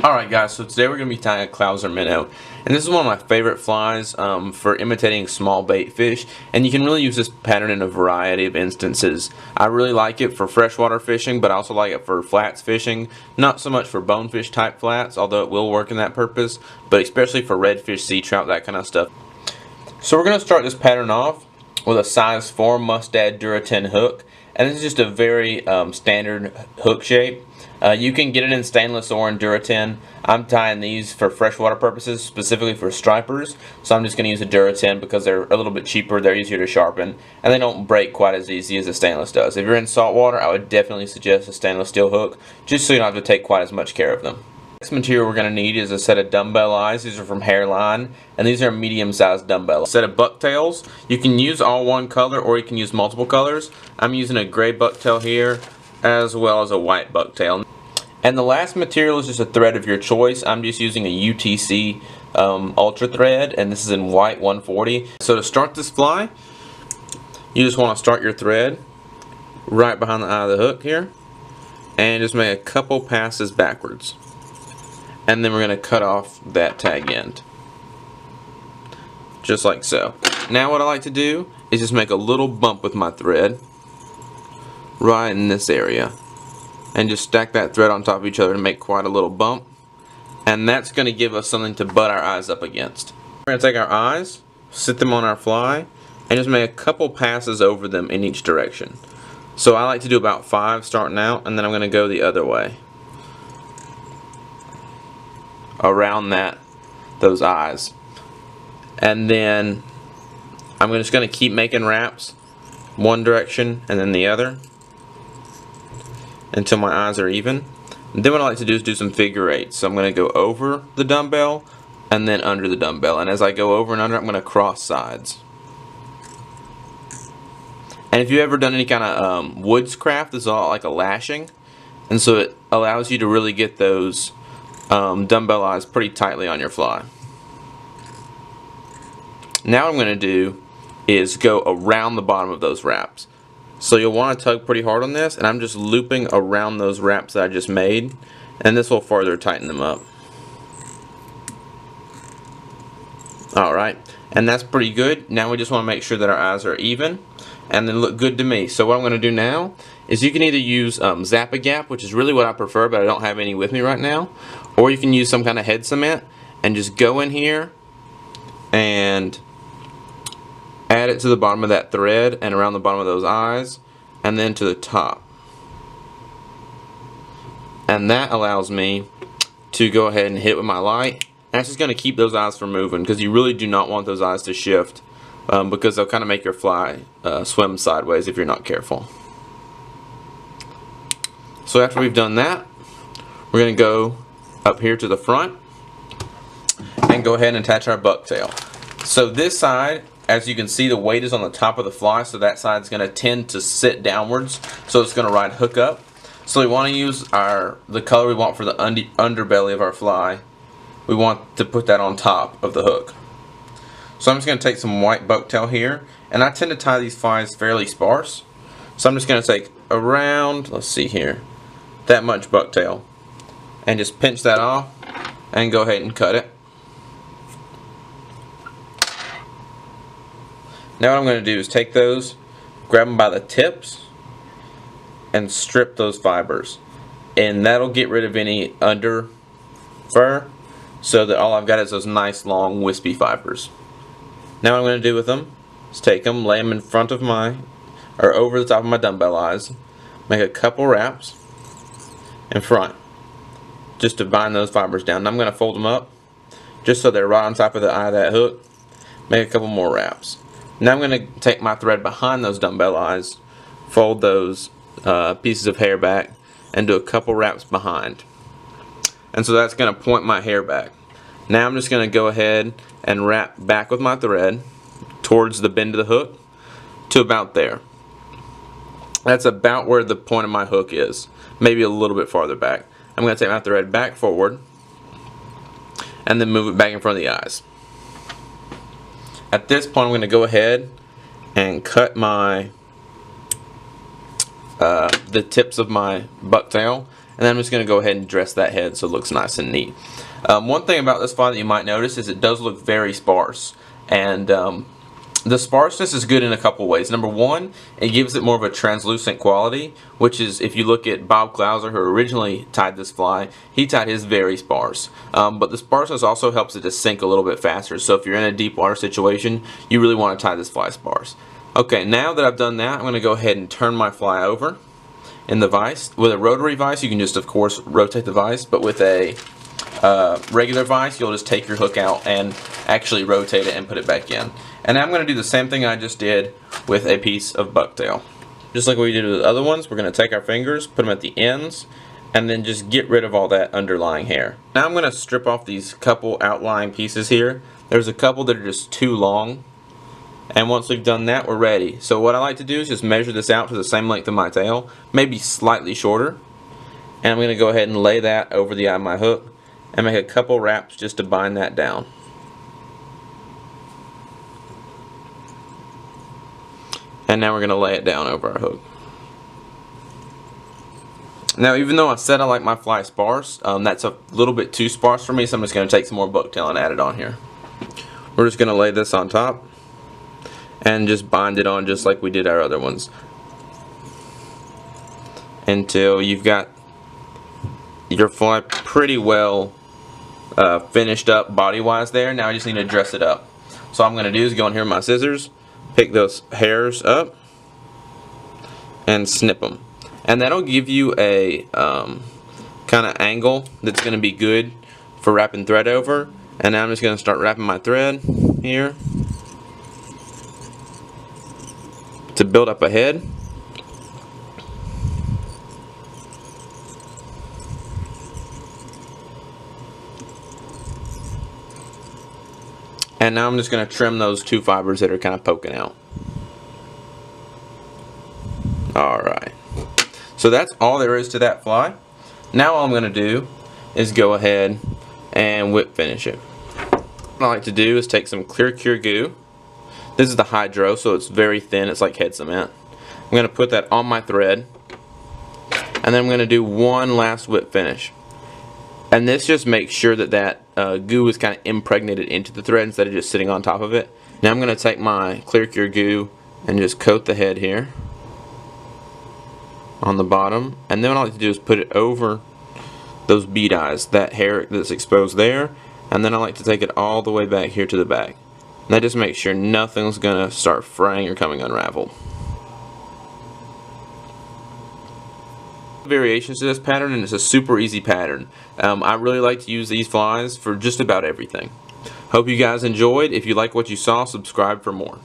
Alright guys, so today we're going to be tying a Clouser Minnow, and this is one of my favorite flies for imitating small bait fish, and you can really use this pattern in a variety of instances. I really like it for freshwater fishing, but I also like it for flats fishing, not so much for bonefish type flats, although it will work in that purpose, but especially for redfish, sea trout, that kind of stuff. So we're going to start this pattern off with a size 4 Mustad Duratin hook, and this is just a very standard hook shape. You can get it in stainless or in Duratin. I'm tying these for freshwater purposes, specifically for stripers, so I'm just going to use a Duratin because they're a little bit cheaper, they're easier to sharpen, and they don't break quite as easy as a stainless does. If you're in saltwater, I would definitely suggest a stainless steel hook, just so you don't have to take quite as much care of them. Next material we're going to need is a set of dumbbell eyes. These are from Hairline, and these are medium-sized dumbbells. A set of bucktails. You can use all one color or you can use multiple colors. I'm using a gray bucktail here as well as a white bucktail. And the last material is just a thread of your choice. I'm just using a UTC Ultra thread, and this is in white 140. So to start this fly, you just want to start your thread right behind the eye of the hook here, and just make a couple passes backwards. And then we're going to cut off that tag end. Just like so. Now what I like to do is just make a little bump with my thread right in this area. And just stack that thread on top of each other to make quite a little bump. And that's going to give us something to butt our eyes up against. We're going to take our eyes, sit them on our fly, and just make a couple passes over them in each direction. So I like to do about 5 starting out, and then I'm going to go the other way. Around those eyes. And then I'm just going to keep making wraps one direction and then the other until my eyes are even. And then what I like to do is do some figure eights. So I'm going to go over the dumbbell and then under the dumbbell. And as I go over and under, I'm going to cross sides. And if you've ever done any kind of woods craft, this is all like a lashing. And so it allows you to really get those dumbbell eyes pretty tightly on your fly. Now what I'm going to do is go around the bottom of those wraps. So you'll want to tug pretty hard on this, and I'm just looping around those wraps that I just made, and this will further tighten them up. Alright, and that's pretty good. Now we just want to make sure that our eyes are even and they look good to me. So what I'm going to do now is you can either use Zap-A-Gap, which is really what I prefer, but I don't have any with me right now, or you can use some kind of head cement and just go in here and add it to the bottom of that thread and around the bottom of those eyes and then to the top. And that allows me to go ahead and hit it with my light. And that's just going to keep those eyes from moving, because you really do not want those eyes to shift because they'll kind of make your fly swim sideways if you're not careful. So after we've done that, we're going to go up here to the front and go ahead and attach our bucktail. So this side, as you can see, the weight is on the top of the fly, so that side is going to tend to sit downwards, so it's going to ride hook up. So we want to use the color we want for the underbelly of our fly. We want to put that on top of the hook. So I'm just going to take some white bucktail here, and I tend to tie these flies fairly sparse. So I'm just going to take around, let's see here, that much bucktail, and just pinch that off and go ahead and cut it. Now what I'm going to do is take those, grab them by the tips, and strip those fibers. And that'll get rid of any under fur, so that all I've got is those nice long wispy fibers. Now what I'm going to do with them is take them, lay them in front of or over the top of my dumbbell eyes, make a couple wraps in front, just to bind those fibers down. And I'm going to fold them up, just so they're right on top of the eye of that hook, make a couple more wraps. Now I'm going to take my thread behind those dumbbell eyes, fold those pieces of hair back, and do a couple wraps behind. And so that's going to point my hair back. Now I'm just going to go ahead and wrap back with my thread towards the bend of the hook to about there. That's about where the point of my hook is, maybe a little bit farther back. I'm going to take my thread back forward and then move it back in front of the eyes. At this point I'm going to go ahead and cut the tips of my bucktail and then I'm just going to go ahead and dress that head so it looks nice and neat. One thing about this fly that you might notice is it does look very sparse, and the sparseness is good in a couple ways. Number one, it gives it more of a translucent quality, which is, if you look at Bob Clouser, who originally tied this fly, he tied his very sparse. But the sparseness also helps it to sink a little bit faster. So if you're in a deep water situation, you really want to tie this fly sparse. Okay, now that I've done that, I'm going to go ahead and turn my fly over in the vise. With a rotary vise, you can just, of course, rotate the vise, but with a regular vise, you'll just take your hook out and actually rotate it and put it back in. And now I'm going to do the same thing I just did with a piece of bucktail. Just like we did with the other ones, we're going to take our fingers, put them at the ends, and then just get rid of all that underlying hair. Now I'm going to strip off these couple outlying pieces here. There's a couple that are just too long, and once we've done that, we're ready. So what I like to do is just measure this out to the same length of my tail, maybe slightly shorter, and I'm going to go ahead and lay that over the eye of my hook and make a couple wraps just to bind that down. And now we're going to lay it down over our hook. Now, even though I said I like my fly sparse, that's a little bit too sparse for me, so I'm just going to take some more bucktail and add it on here. We're just going to lay this on top and just bind it on just like we did our other ones until you've got your fly pretty well finished up body wise there. Now I just need to dress it up. So all I'm going to do is go in here with my scissors, pick those hairs up and snip them, and that'll give you a kind of angle that's going to be good for wrapping thread over. And now I'm just going to start wrapping my thread here to build up a head. And now I'm just going to trim those two fibers that are kind of poking out. Alright. So that's all there is to that fly. Now all I'm going to do is go ahead and whip finish it. What I like to do is take some clear cure goo. This is the hydro, so it's very thin. It's like head cement. I'm going to put that on my thread. And then I'm going to do one last whip finish. And this just makes sure that that goo is kind of impregnated into the thread instead of just sitting on top of it. Now I'm going to take my clear cure goo and just coat the head here on the bottom. And then what I like to do is put it over those bead eyes, that hair that's exposed there. And then I like to take it all the way back here to the back. And that just makes sure nothing's going to start fraying or coming unraveled. Variations to this pattern, and it's a super easy pattern. I really like to use these flies for just about everything. Hope you guys enjoyed. If you like what you saw, subscribe for more.